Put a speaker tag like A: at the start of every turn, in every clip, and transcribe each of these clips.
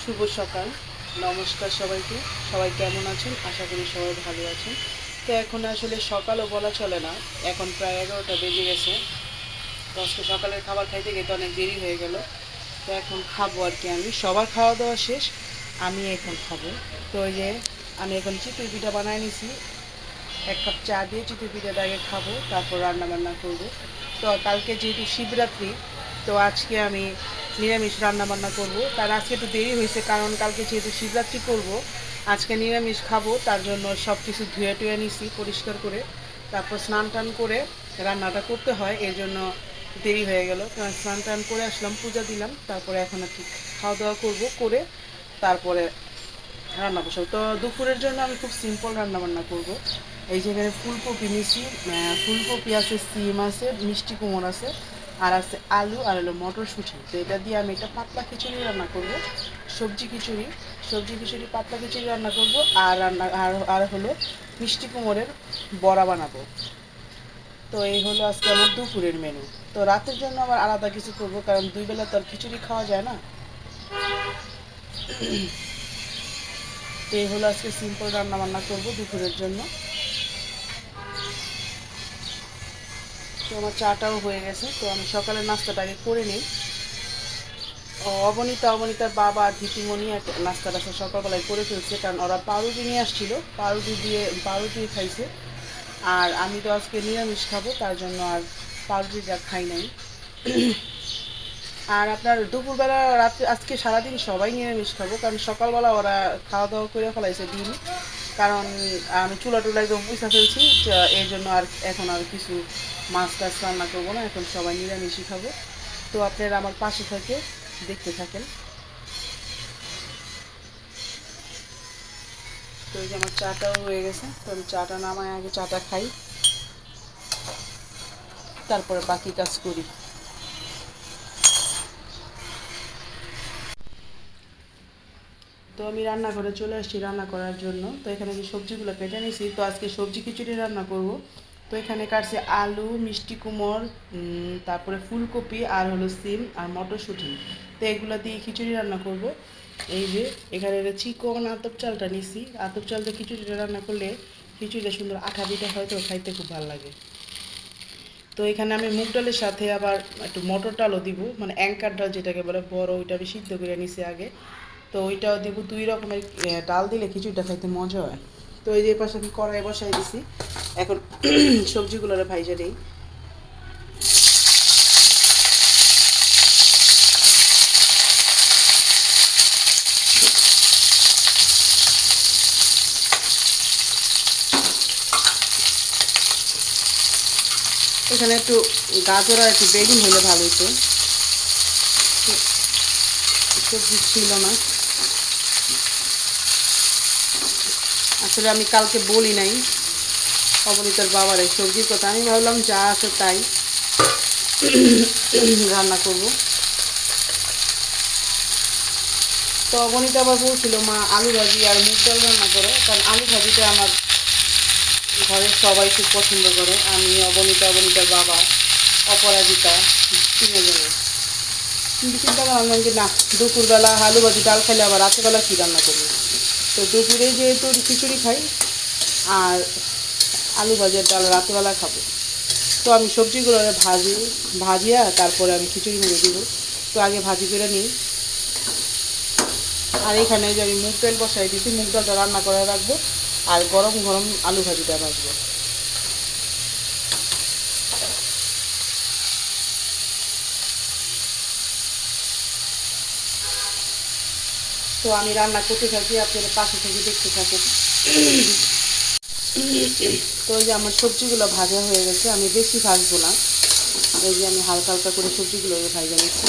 A: শুভ সকাল। নমস্কার সবাইকে। সবাই কেমন আছেন? আশা করি সবাই ভালো আছেন। তো এখন আসলে সকালও বলা চলে না, এখন প্রায় 11টা বেজে গেছে। তো আজকে সকালের খাবার খাইতে খেতে অনেক দেরি হয়ে গেল। তো এখন খাবো আর কি। আমি সবার খাওয়া দাওয়া শেষ, আমি এখন খাবো। তো ওই যে আমি এখন চিতই পিঠা বানায় নিছি। 1 কাপ চা দিয়ে চিতই পিঠাটা আগে খাবো, তারপর রান্না বান্না করবো। তো কালকে যেহেতু শিবরাত্রি, তো আজকে আমি নিরামিষ রান্না বান্না করবো। তার আজকে একটু দেরি হয়েছে, কারণ কালকে যেহেতু শিবরাত্রি করব, আজকে নিরামিষ খাবো। তার জন্য সব কিছু ধুয়ে টুয়ে নিছি পরিষ্কার করে, তারপর স্নান টান করে রান্নাটা করতে হয়, এর জন্য দেরি হয়ে গেল। স্নান টান করে আসলাম, পূজা দিলাম, তারপরে এখন আর কি খাওয়া দাওয়া করবো, করে তারপরে রান্না বসাবো। তো দুপুরের জন্য আমি খুব সিম্পল রান্না বান্না করবো। এই যে এখানে ফুলকপি নিছি, ফুলকপি আছে, সিম আছে, মিষ্টি কুমড় আছে, আর আছে আলু, আর হলো মটরশুঁটি। তো এটা দিয়ে আমি একটা পাতলা খিচুড়ি রান্না করব, সবজি খিচুড়ি পাতলা খিচুড়ি রান্না করব। আর হলো মিষ্টি কুমড়ের বড়া বানাবো। তো এই হলো আজকে আমার দুপুরের মেনু। তো রাতের জন্য আবার আলাদা কিছু করবো, কারণ দুই বেলা তো আর খিচুড়ি খাওয়া যায় না। তো এই হলো আজকে সিম্পল রান্না বান্না করবো দুপুরের জন্য। তো আমার চাটাও হয়ে গেছে, তো আমি সকালের নাস্তাটা আগে করে নিই। অবনীতার বাবা আর ধীতিমণি একটা নাস্তাটা সকালবেলায় করে ফেলছে, কারণ ওরা পাউরুটি নিয়ে আসছিল, পাউরুটি খাইছে। আর আমি তো আজকে নিরামিষ খাবো, তার জন্য আর পাউরুটিটা খাই নাই। আর আপনার দুপুরবেলা, রাত্রে, আজকে সারাদিন সবাই নিরামিষ খাবো, কারণ সকালবেলা ওরা খাওয়া দাওয়া করে ফেলাইছে ডিম। কারণ আমি চুলা টুলা একদম মুছা ফেলছি, এই জন্য আর এখন আর কিছু মাছ টাছ রান্না করবো না, এখন সবাই নিরামিষই খাবো। তো আপনারা আমার পাশে থেকে দেখতে থাকেন। তো এই যে আমার চাটাও হয়ে গেছে, তো আমি চাটা নামায় আগে চাটা খাই, তারপরে বাকি কাজ করি। তো আমি রান্নাঘরে চলে আসছি রান্না করার জন্য। তো এখানে যে সবজিগুলো কেটে নিয়েছি, তো আজকে সবজি খিচুড়ি রান্না করব। তো এখানে কাটছে আলু, মিষ্টি কুমড়, তারপরে ফুলকপি, আর হলো সিম আর মটরশুঁটি। তো এগুলো দিয়ে খিচুড়ি রান্না করব। এই যে এখানে চিকন আতপ চালটা নিছি, আতপ চাল দিয়ে খিচুড়িটা রান্না করলে খিচুড়িটা সুন্দর আঠা পিঠা হয়, তো খাইতে খুব ভালো লাগে। তো এখানে আমি মুগ ডালের সাথে আবার একটু মটর ডালও দিব, মানে অ্যাঙ্কার ডাল যেটাকে বলে বড়, ওইটা আমি সিদ্ধ করে নিছি আগে। তো ওইটাও দিব, 2 রকমের ডাল দিলে খিচুড়িটা খাইতে মজা হয়। তো এই যে পাশে আমি কড়াই বসাই দিছি, এখন সবজিগুলোর ভাইজা দিই। এখানে একটু গাজর আর একটু বেগুন হলে ভালো হতো, সবজি ছিল না। আসলে আমি কালকে বলি নাই অবনীতার বাবার এই সবজির কথা, আমি ভাবলাম যা আছে তাই রান্না করব। তো অবনীতা আবার বলছিল মা আলু ভাজি আর মুগ ডাল রান্না করো, কারণ আলু ভাজিটা আমার ঘরের সবাই খুব পছন্দ করে, আমি, অবনীতার বাবা, অপরাজিতা, 3 জনে। কিন্তু চিন্তা করলাম যে না, দুপুরবেলা আলু ভাজি ডাল খাইলে আবার রাতেরবেলা কী রান্না করবো। তো দুপুরে যেহেতু খিচুড়ি খাই, আর আলু ভাজি আর ডাল রাতেরবেলা খাবো। তো আমি সবজিগুলো ভাজিয়া তারপরে আমি খিচুড়ি মেরে দিব। তো আগে ভাজি করে নিই। আর এখানে যে আমি মুগ ডাল বসাই দিয়েছি, মুগ ডালটা রান্না করে রাখবো, আর গরম গরম আলু ভাজিটা ভাজবো। তো আমি রান্না করতে থাকি, আপনাদের পাশে থেকে দেখতে থাকেন। তো এই যে আমার সবজিগুলো ভাজা হয়ে গেছে, আমি বেশি ভাজবো না, এই যে আমি হালকা হালকা করে সবজিগুলো ভাজা নিচ্ছি।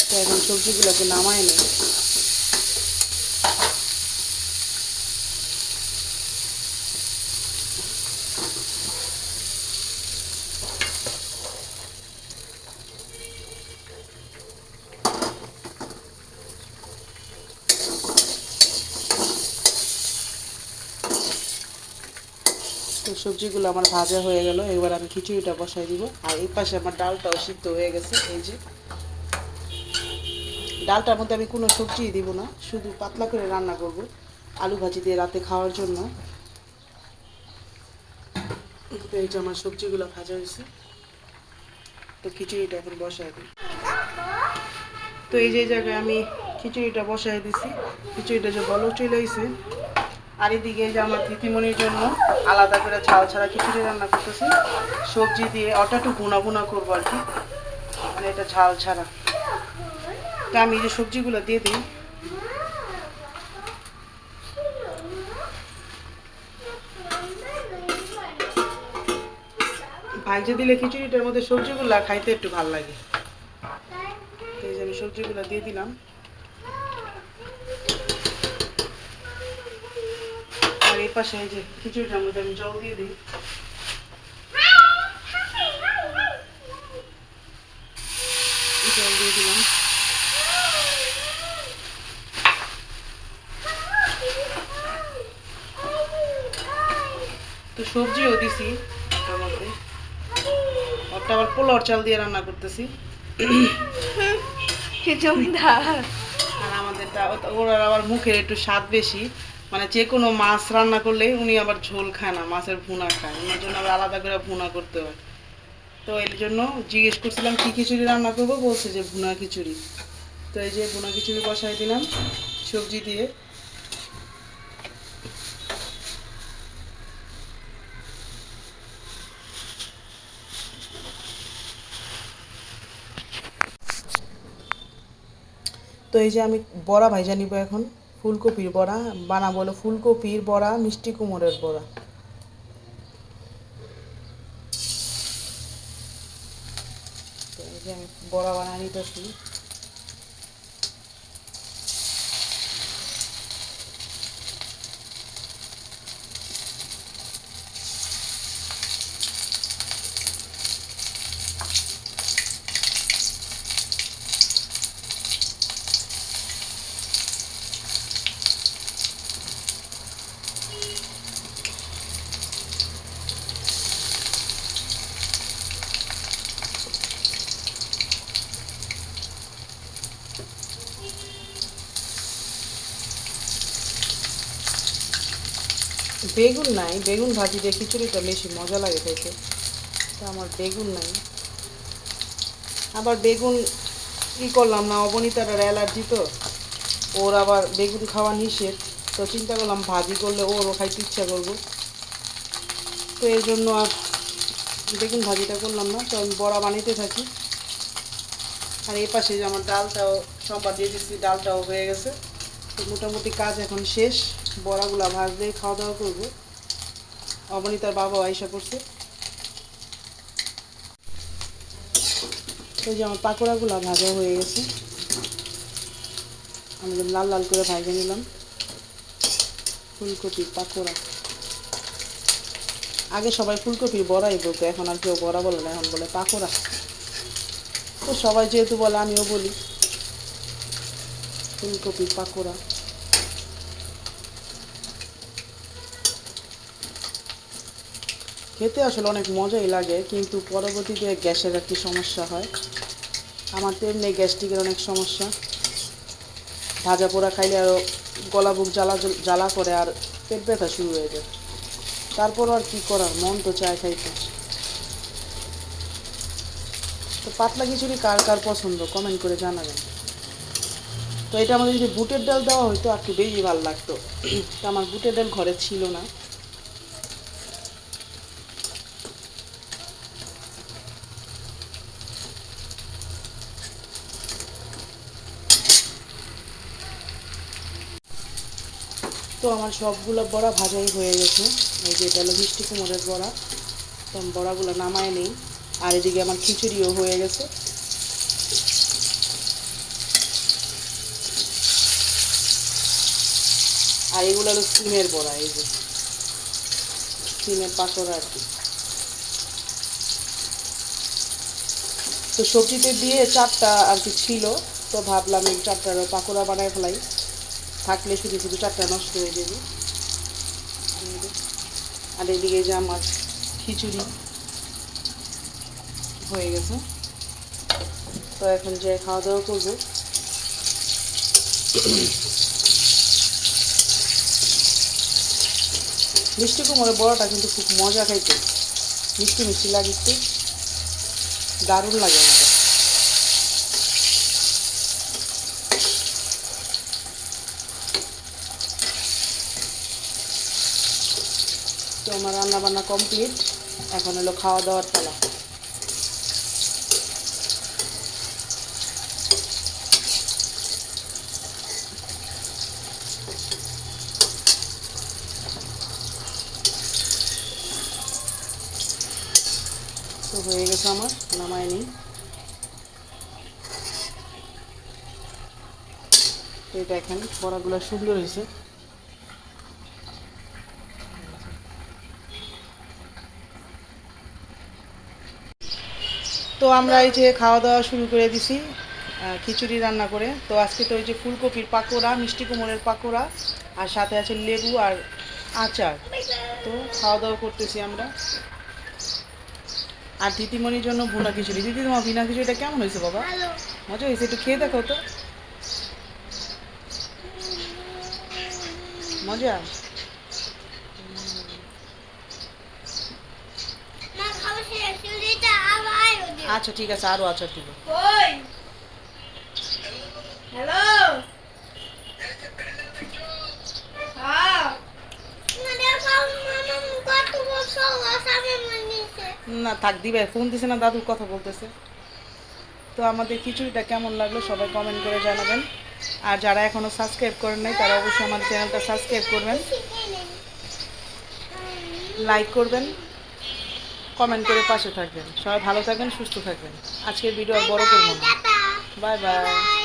A: তো এখন সবজিগুলোকে নামায় নেই। তো সবজিগুলো আমার ভাজা হয়ে গেল, এবার আমি খিচুড়িটা বসাই দিব। আর এই পাশে আমার ডালটাও সিদ্ধ হয়ে গেছে, এই যে ডালটার মধ্যে আমি কোনো সবজিই দিব না, শুধু পাতলা করে রান্না করব আলু ভাজি দিয়ে রাতে খাওয়ার জন্য। তো এই যে আমার সবজিগুলো ভাজা হয়েছে, তো খিচুড়িটা এখন বসায় দিই। তো এই যে জায়গায় আমি খিচুড়িটা বসায় দিছি, খিচুড়িটা যে বলক চলে আইছে। আর এদিকে যে আমার দিদিমণির জন্য আলাদা করে ঝাল ছাড়া খিচুড়ি রান্না করতেছি, সবজি দিয়ে ওটা একটু ভুনা ভুনা করবো আর কি, মানে এটা ঝাল ছাড়া। তো আমি যে সবজিগুলো দিয়ে দিই, ভাইজে দিলে খিচুড়িটার মধ্যে সবজিগুলো খাইতে একটু ভালো লাগে। তো এই যে আমি সবজিগুলো দিয়ে দিলাম। আর এই পাশে এই যে খিচুড়িটার মধ্যে আমি জল দিয়ে দিই। জল দিয়ে দিলাম। তো সবজিও দিছি ওটার মধ্যে, ওটা আবার পোলাওর চাল দিয়ে রান্না করতেছি। আর আমাদেরটা ওরা আবার মুখের একটু স্বাদ বেশি, মানে যে কোনো মাছ রান্না করলে উনি আবার ঝোল খায় না, মাছের ভুনা খায়, ওনার জন্য আবার আলাদা করে ভুনা করতে হয়। তো এর জন্য জিজ্ঞেস করছিলাম কী খিচুড়ি রান্না করবো, বলছে যে ভুনা খিচুড়ি। তো এই যে ভুনা খিচুড়ি বসাই দিলাম সবজি দিয়ে। তো এই যে আমি বড়া ভাইজা নিব এখন, ফুলকপির বড়া বানাবো, হলো ফুলকপির বড়া, মিষ্টি কুমড়ের বড়া। তো এই যে আমি বড়া বানিয়ে নিতেছি। বেগুন নাই, বেগুন ভাজি দিয়ে খিচুড়িটা বেশি মজা লাগে খেতে, তো আমার বেগুন নাই। আবার বেগুন কী করলাম না, অবনীতার অ্যালার্জি, তো ওর আবার বেগুন খাওয়া নিষেধ। তো চিন্তা করলাম ভাজি করলে ওরও খাইতে ইচ্ছা করবো, তো এই জন্য আর বেগুন ভাজিটা করলাম না। তো আমি বড়া বানাইতে থাকি। আর এই পাশে যে আমার ডালটাও সম্বাদ দিয়ে দিচ্ছি, ডালটাও হয়ে গেছে। তো মোটামুটি কাজ এখন শেষ, বড়াগুলা ভাজলেই খাওয়া দাওয়া করবো। অবনীতার বাবাও আইসা পড়ছে। তো যে আমার পাকোড়াগুলা ভাজা হয়ে গেছে, আমি লাল লাল করে ভাজে নিলাম ফুলকপির পাকোড়া। আগে সবাই ফুলকপির বড়াই বলতো, এখন আর কেউ বড়া বলে না, এখন বলে পাকোড়া। তো সবাই যেহেতু বলে আমিও বলি ফুলকপির পাকোড়া। খেতে আসলে অনেক মজাই লাগে, কিন্তু পরবর্তীতে গ্যাসের একটি সমস্যা হয়। আমার তো এমনি গ্যাস্ট্রিকের অনেক সমস্যা, ভাজা পোড়া খাইলে আরও গলা বুক জ্বালা জ্বালা করে, আর পেট ব্যথা শুরু হয়ে যায়। তারপর আর কি করার, মন তো চায় খাইতে। তো পাতলা খিচুড়ি কার কার পছন্দ কমেন্ট করে জানাবেন। তো এটা আমাদের যদি বুটের ডাল দেওয়া হয়তো একটু বেশি ভালো লাগতো, তো আমার বুটের ডাল ঘরে ছিল না। তো আমার সবগুলো বড়া ভাজাই হয়ে গেছে। এই যে এটা হলো মিষ্টি কুমড়ের বড়া, তো আমি বড়াগুলো নামায় নেই। আর এদিকে আমার খিচুড়িও হয়ে গেছে। আর এগুলো হলো সিমের বড়া, এই যে সিমের পাকোড়া আর কি। তো সবজিতে দিয়ে চারটা আর কি ছিল, তো ভাবলাম এই চারটার পাকোড়া বানায় ফেলাই, থাকলে শুধু শুধু চারটা নষ্ট হয়ে যাবে। আর এদিকে যে আমার খিচুড়ি হয়ে গেছে, তো এখন যে খাওয়া দাওয়া করবো। মিষ্টি কুমড়ের বড়াটা কিন্তু খুব মজা খাইতে, মিষ্টি মিষ্টি লাগে একটু, দারুণ লাগে আমাদের। তো আমার রান্না বান্না কমপ্লিট, এখন হলো খাওয়া দাওয়ার পালা। তো হয়ে গেছে আমার, নামায় নিই। তো এই দেখেন বড়াগুলো সুন্দর হয়েছে। তো আমরা এই যে খাওয়া দাওয়া শুরু করে দিছি খিচুড়ি রান্না করে। তো আজকে তো ওই যে ফুলকপির পাকোড়া, মিষ্টি কুমড়ের পাকোড়া, আর সাথে আছে লেবু আর আচার। তো খাওয়া দাওয়া করতেছি আমরা। আর দিদিমণির জন্য ভুনা খিচুড়ি। দিদি, তোমার ভুনা খিচুড়িটা কেমন হয়েছে বাবা? মজা হয়েছে? একটু খেয়ে দেখো তো। মজা? আচ্ছা ঠিক আছে, আরও আচার দিব। না থাক, দিবে, ফোন দিছে না, দাদুর কথা বলতেছে। তো আমাদের খিচুড়িটা কেমন লাগলো সবাই কমেন্ট করে জানাবেন। আর যারা এখনও সাবস্ক্রাইব করেন নাই তারা অবশ্যই আমাদের চ্যানেলটা সাবস্ক্রাইব করবেন, লাইক করবেন, কমেন্ট করে পাশে থাকবেন। সবাই ভালো থাকবেন, সুস্থ থাকবেন। আজকের ভিডিও আর বড় করবো না। Bye bye.